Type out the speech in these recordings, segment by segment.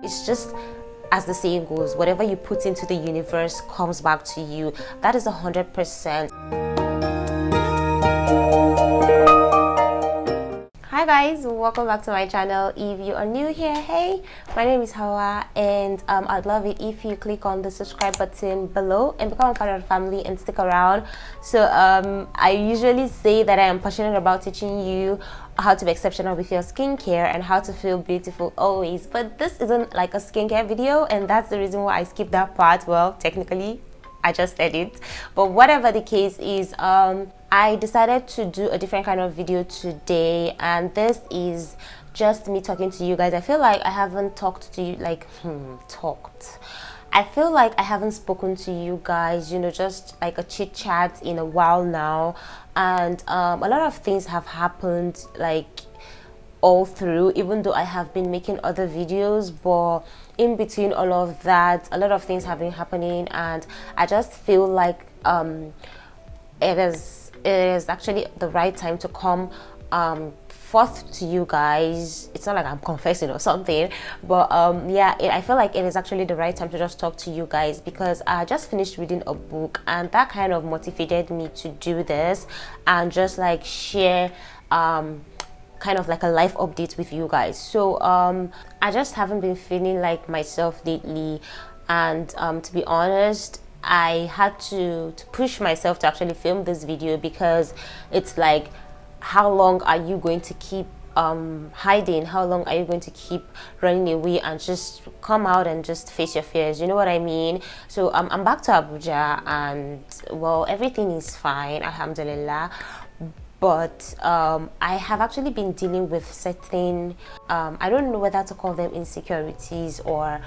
it's just, as the saying goes, whatever you put into the universe comes back to you. That is 100%. Hi guys, welcome back to my channel. If you are new here, hey, my name is Hawa, and I'd love it if you click on the subscribe button below and become a part of the family and stick around. So I usually say that I am passionate about teaching you how to be exceptional with your skincare and how to feel beautiful always, but this isn't like a skincare video, and that's the reason why I skipped that part. Well, technically I just said it, but whatever the case is, I decided to do a different kind of video today, and this is just me talking to you guys. I feel like I haven't talked to you, I feel like I haven't spoken to you guys, you know, just like a chit chat in a while now, and a lot of things have happened like all through, even though I have been making other videos, but in between all of that, a lot of things have been happening, and I just feel like it is actually the right time to come forth to you guys. It's not like I'm confessing or something, but yeah, I feel like it is actually the right time to just talk to you guys, because I just finished reading a book, and that kind of motivated me to do this and just like share kind of like a life update with you guys. So I just haven't been feeling like myself lately, and to be honest, I had to push myself to actually film this video, because it's like, how long are you going to keep hiding? How long are you going to keep running away and just come out and just face your fears? You know what I mean? So I'm back to Abuja, and well, everything is fine, alhamdulillah. But I have actually been dealing with certain I don't know whether to call them insecurities or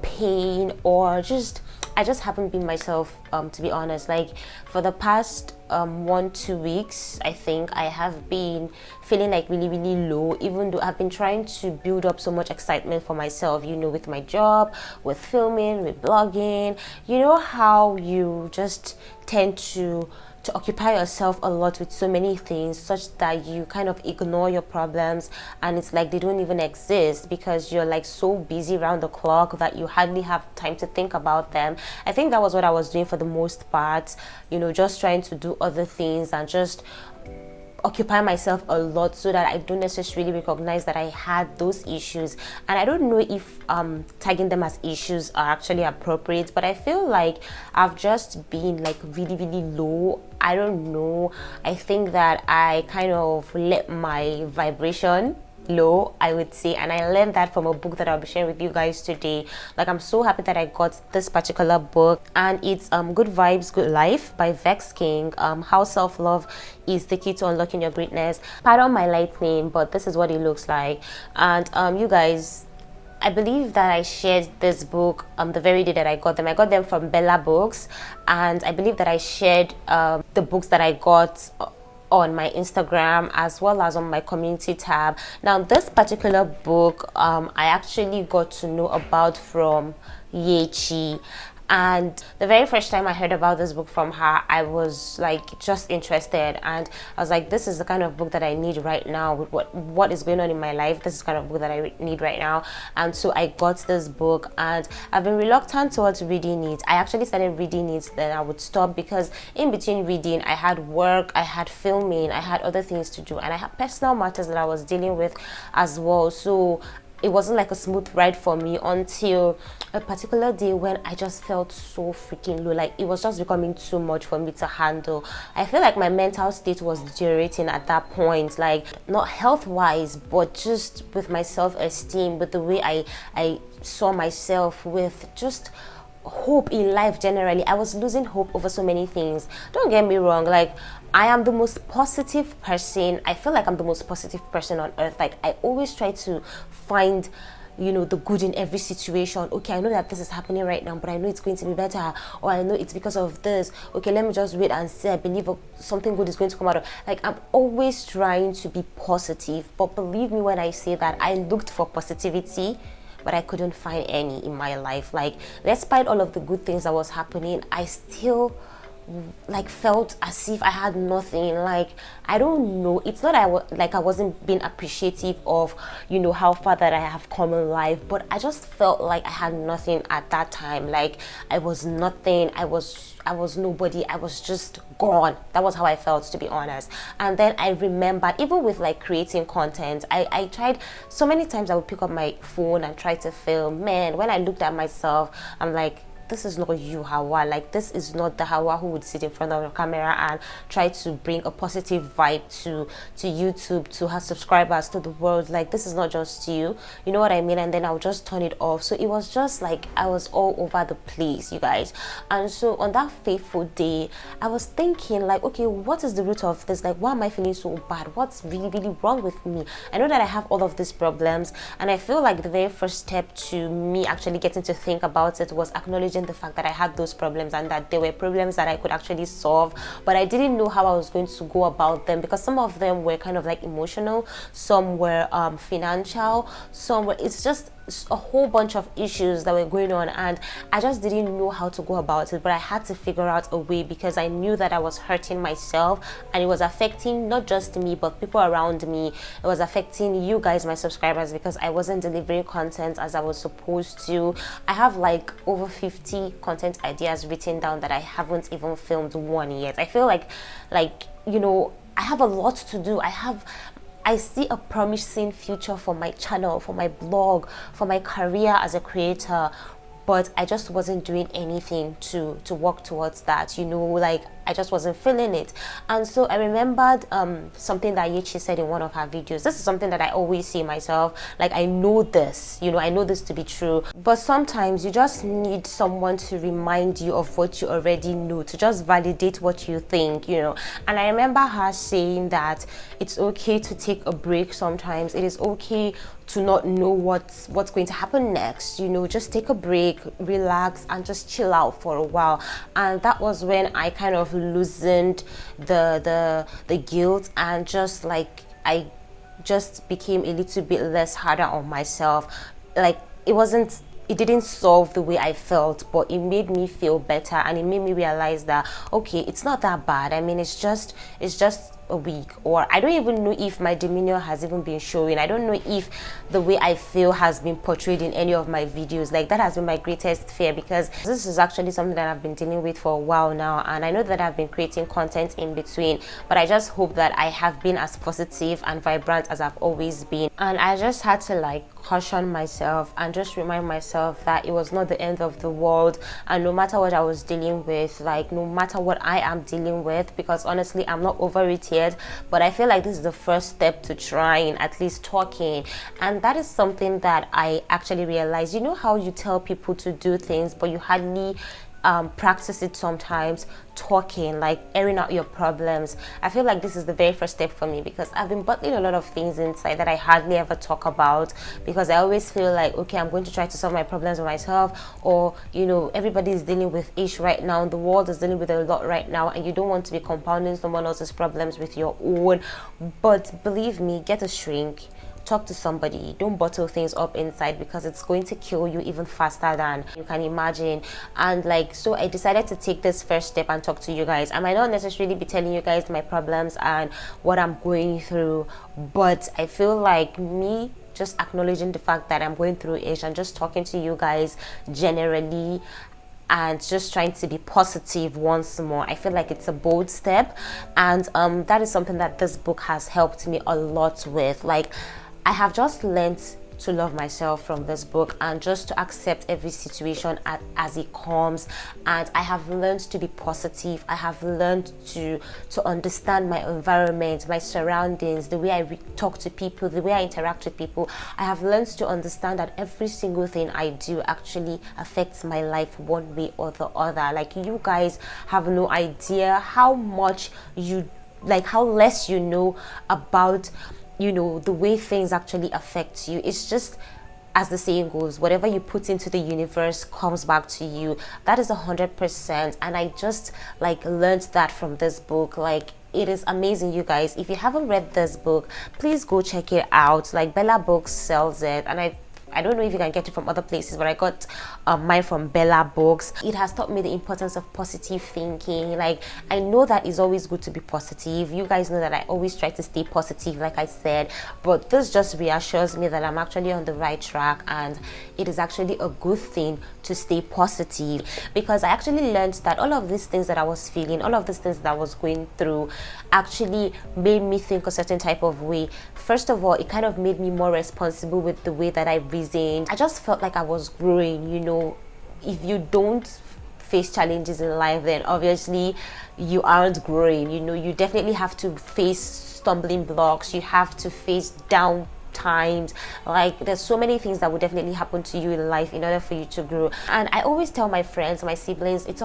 pain, or just I just haven't been myself, to be honest. Like for the past 1-2 weeks, I think I have been feeling like really low, even though I've been trying to build up so much excitement for myself, you know, with my job, with filming, with blogging. You know how you just tend to occupy yourself a lot with so many things, such that you kind of ignore your problems, and it's like they don't even exist, because you're like so busy around the clock that you hardly have time to think about them. I think that was what I was doing for the most part, you know, just trying to do other things and just occupy myself a lot, so that I don't necessarily recognize that I had those issues. And I don't know if tagging them as issues are actually appropriate, but I feel like I've just been like really low. I don't know, I think that I kind of let my vibration low, I would say, and I learned that from a book that I'll be sharing with you guys today. Like, I'm so happy that I got this particular book, and it's Good Vibes Good Life by Vex King. How self-love is the key to unlocking your greatness. Pardon my lightning, but this is what it looks like. And you guys, I believe that I shared this book the very day that I got them. I got them from Bella Books, and I believe that I shared the books that I got on my Instagram as well as on my community tab. Now, this particular book I actually got to know about from Yechi, and the very first time I heard about this book from her, I was like just interested, and I was like, this is the kind of book that I need right now with what is going on in my life. This is the kind of book that I need right now. And so I got this book, and I've been reluctant towards reading it. I actually started reading it, then I would stop, because in between reading I had work, I had filming, I had other things to do, and I had personal matters that I was dealing with as well. So it wasn't like a smooth ride for me until a particular day when I just felt so freaking low. Like, it was just becoming too much for me to handle. I feel like my mental state was deteriorating at that point, like not health wise, but just with my self-esteem, with the way I saw myself, with just hope in life generally. I was losing hope over so many things. Don't get me wrong, like, I am the most positive person. I feel like I'm the most positive person on earth. Like, I always try to find, you know, the good in every situation. Okay, I know that this is happening right now, but I know it's going to be better, or I know it's because of this. Okay, let me just wait and see. I believe something good is going to come out of. Like, I'm always trying to be positive, but believe me when I say that I looked for positivity, but I couldn't find any in my life. Like, despite all of the good things that was happening, I still like felt as if I had nothing. Like, I don't know, it's not like I wasn't being appreciative of, you know, how far that I have come in life, but I just felt like I had nothing at that time. Like, I was nothing. I was nobody. I was just gone. That was how I felt, to be honest. And then I remembered, even with like creating content, I tried so many times. I would pick up my phone and try to film. Man, when I looked at myself, I'm like, this is not you, Hawa. Like, this is not the Hawa who would sit in front of the camera and try to bring a positive vibe to YouTube, to her subscribers, to the world. Like, this is not just you. You know what I mean? And then I would just turn it off. So it was just like I was all over the place, you guys. And so on that fateful day, I was thinking like, okay, what is the root of this? Like, why am I feeling so bad? What's really, really wrong with me? I know that I have all of these problems, and I feel like the very first step to me actually getting to think about it was acknowledging the fact that I had those problems, and that there were problems that I could actually solve, but I didn't know how I was going to go about them, because some of them were kind of like emotional, some were financial, some were, it's just a whole bunch of issues that were going on, and I just didn't know how to go about it. But I had to figure out a way, because I knew that I was hurting myself, and it was affecting not just me but people around me. It was affecting you guys, my subscribers, because I wasn't delivering content as I was supposed to. I have like over 50 content ideas written down that I haven't even filmed one yet. I feel like you know, I have a lot to do. I see a promising future for my channel, for my blog, for my career as a creator, but I just wasn't doing anything to work towards that, you know, like I just wasn't feeling it. And so I remembered something that Yechi said in one of her videos. This is something that I always see myself, like I know this, you know, I know this to be true, but sometimes you just need someone to remind you of what you already know, to just validate what you think, you know. And I remember her saying that it's okay to take a break sometimes. It is okay to not know what's going to happen next, you know. Just take a break, relax, and just chill out for a while. And that was when I kind of loosened the guilt, and just like I just became a little bit less harder on myself. Like, it didn't solve the way I felt, but it made me feel better, and it made me realize that okay, it's not that bad. I mean, it's just a week, or I don't even know if my demeanor has even been showing. I don't know if the way I feel has been portrayed in any of my videos. Like, that has been my greatest fear, because this is actually something that I've been dealing with for a while now, and I know that I've been creating content in between, but I just hope that I have been as positive and vibrant as I've always been. And I just had to like caution myself and just remind myself that it was not the end of the world, and no matter what I was dealing with, like no matter what I am dealing with, because honestly I'm not over it yet, but I feel like this is the first step to trying, at least talking. And that is something that I actually realized. You know how you tell people to do things but you hardly practice it sometimes, talking, like airing out your problems. I feel like this is the very first step for me, because I've been bottling a lot of things inside that I hardly ever talk about, because I always feel like, okay, I'm going to try to solve my problems by myself, or you know, everybody is dealing with ish right now, the world is dealing with a lot right now, and you don't want to be compounding someone else's problems with your own. But believe me, get a shrink, talk to somebody, don't bottle things up inside, because it's going to kill you even faster than you can imagine. And like, so I decided to take this first step and talk to you guys. I might not necessarily be telling you guys my problems and what I'm going through, but I feel like me just acknowledging the fact that I'm going through it and just talking to you guys generally and just trying to be positive once more, I feel like it's a bold step. And that is something that this book has helped me a lot with. Like, I have just learned to love myself from this book, and just to accept every situation as it comes. And I have learned to be positive. I have learned to understand my environment, my surroundings, the way I talk to people, the way I interact with people. I have learned to understand that every single thing I do actually affects my life one way or the other. Like, you guys have no idea how much how less you know about, you know, the way things actually affect you. It's just, as the saying goes, whatever you put into the universe comes back to you. That is 100%. And I just like learned that from this book. Like, it is amazing, you guys. If you haven't read this book, please go check it out. Like, Bella Books sells it, and I I don't know if you can get it from other places, but I got mine from Bella Books. It has taught me the importance of positive thinking. Like, I know that it's always good to be positive. You guys know that I always try to stay positive, like I said, but this just reassures me that I'm actually on the right track, and it is actually a good thing to stay positive, because I actually learned that all of these things that I was feeling, all of these things that I was going through, actually made me think a certain type of way. First of all, it kind of made me more responsible with the way that I reasoned. I just felt like I was growing. If you don't face challenges in life, then obviously you aren't growing. You definitely have to face stumbling blocks. You have to face down times. Like, there's so many things that will definitely happen to you in life in order for you to grow. And I always tell my friends, my siblings, it's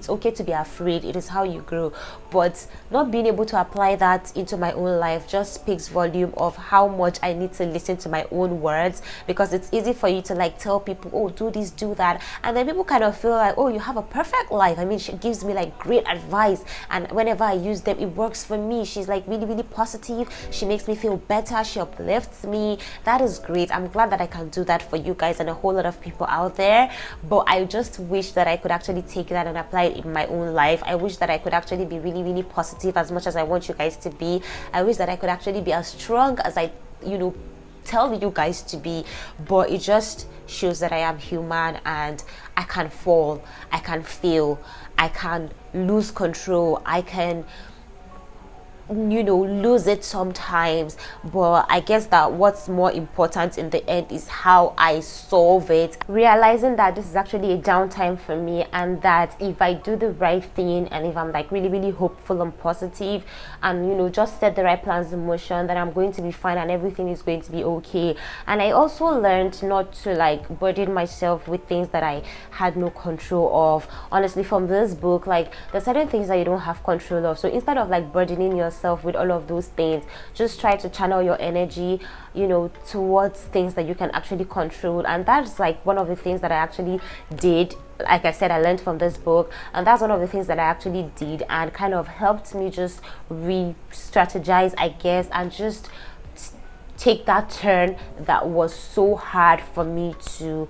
okay to be afraid. It is how you grow. But not being able to apply that into my own life just speaks volume of how much I need to listen to my own words, because it's easy for you to like tell people, oh, do this, do that, and then people kind of feel like, oh, you have a perfect life. I mean, she gives me like great advice, and whenever I use them, it works for me. She's like really, really positive. She makes me feel better. She uplifts me. That is great. I'm glad that I can do that for you guys and a whole lot of people out there. But I just wish that I could actually take that and apply it in my own life. I wish that I could actually be really, really positive as much as I want you guys to be. I wish that I could actually be as strong as I tell you guys to be. But it just shows that I am human, and I can fall, I can fail, I can lose control, I can lose it sometimes. But I guess that what's more important in the end is how I solve it, realizing that this is actually a downtime for me, and that if I do the right thing, and if I'm like really, really hopeful and positive, and just set the right plans in motion, then I'm going to be fine and everything is going to be okay. And I also learned not to like burden myself with things that I had no control of. Honestly, from this book, like, there's certain things that you don't have control of, so instead of like burdening yourself with all of those things, just try to channel your energy towards things that you can actually control. And that's like one of the things that I actually did. Like I said, I learned from this book, and that's one of the things that I actually did, and kind of helped me just re-strategize, I guess, and just take that turn that was so hard for me to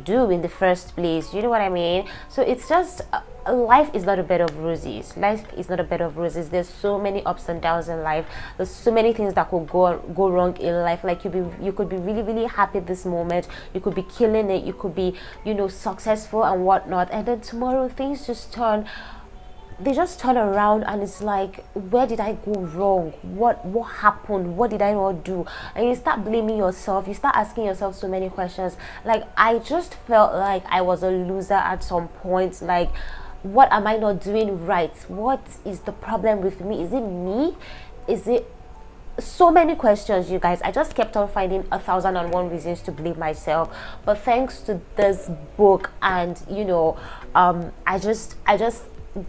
do in the first place. You know what I mean? So it's just life is not a bed of roses. Life is not a bed of roses. There's so many ups and downs in life. There's so many things that could go wrong in life. Like, you could be really, really happy this moment, you could be killing it, you could be successful and whatnot, and then tomorrow things just turn around, and it's like, where did I go wrong? What happened? What did I not do? And you start blaming yourself. You start asking yourself so many questions. Like, I just felt like I was a loser at some point. Like, what am I not doing right? What is the problem with me? Is it me? Is it so many questions, you guys? I just kept on finding 1,001 reasons to blame myself. But thanks to this book, and I just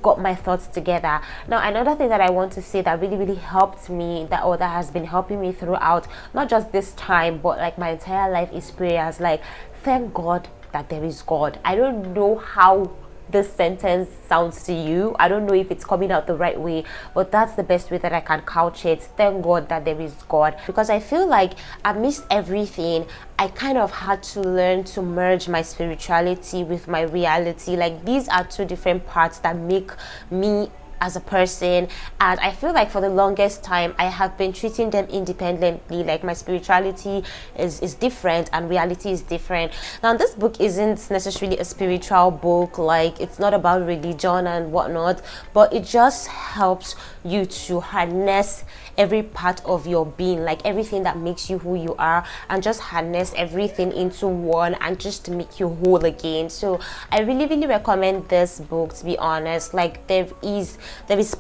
got my thoughts together. Now, another thing that I want to say that really, really helped me, that has been helping me throughout, not just this time, but like my entire life, is prayers. Like, thank God that there is God. I don't know how this sentence sounds to you. I don't know if it's coming out the right way, but that's the best way that I can couch it. Thank God that there is God, because I feel like amidst everything, I kind of had to learn to merge my spirituality with my reality. Like, these are two different parts that make me as a person, and I feel like for the longest time I have been treating them independently. Like, my spirituality is different and reality is different. Now, this book isn't necessarily a spiritual book, like, it's not about religion and whatnot, but it just helps you to harness every part of your being, like everything that makes you who you are, and just harness everything into one, and just to make you whole again. So I really, really recommend this book, to be honest. Like, there is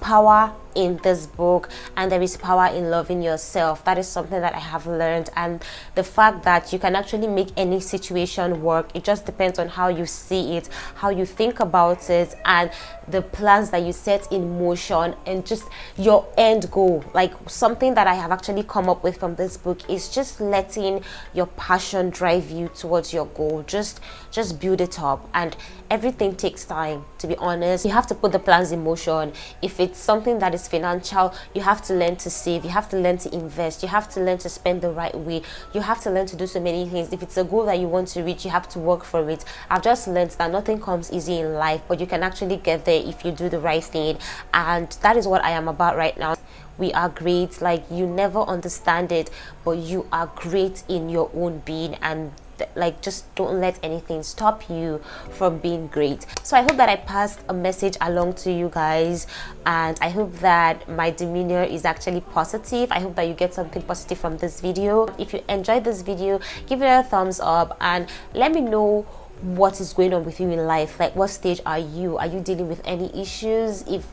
power in this book, and there is power in loving yourself. That is something that I have learned, and the fact that you can actually make any situation work. It just depends on how you see it, how you think about it, and the plans that you set in motion, and just your end goal. Like, something that I have actually come up with from this book is just letting your passion drive you towards your goal. Just build it up, and everything takes time, to be honest. You have to put the plans in motion. If it's something that is is financial. You have to learn to save, you have to learn to invest, you have to learn to spend the right way, you have to learn to do so many things. If it's a goal that you want to reach, you have to work for it. I've just learned that nothing comes easy in life, but you can actually get there if you do the right thing. And that is what I am about right now. We are great, like, you never understand it, but you are great in your own being, and like, just don't let anything stop you from being great. So I hope that I passed a message along to you guys, and I hope that my demeanor is actually positive. I hope that you get something positive from this video. If you enjoyed this video, give it a thumbs up and let me know what is going on with you in life. Like, what stage are you dealing with any issues? If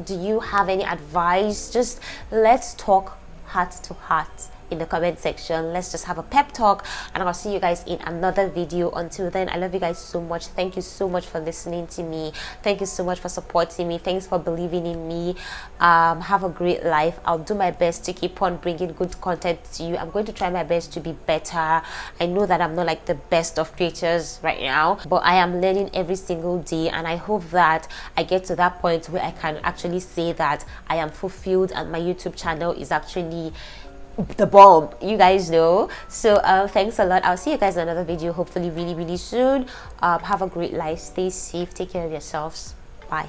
do you have any advice? Just let's talk heart to heart in the comment section. Let's just have a pep talk, and I'll see you guys in another video. Until then, I love you guys so much. Thank you so much for listening to me. Thank you so much for supporting me. Thanks for believing in me. Have a great life. I'll do my best to keep on bringing good content to you. I'm going to try my best to be better. I know that I'm not like the best of creatures right now, but I am learning every single day, and I hope that I get to that point where I can actually say that I am fulfilled and my YouTube channel is actually the bomb, you guys know. So thanks a lot. I'll see you guys in another video, hopefully really soon. Have a great life, stay safe, take care of yourselves. Bye.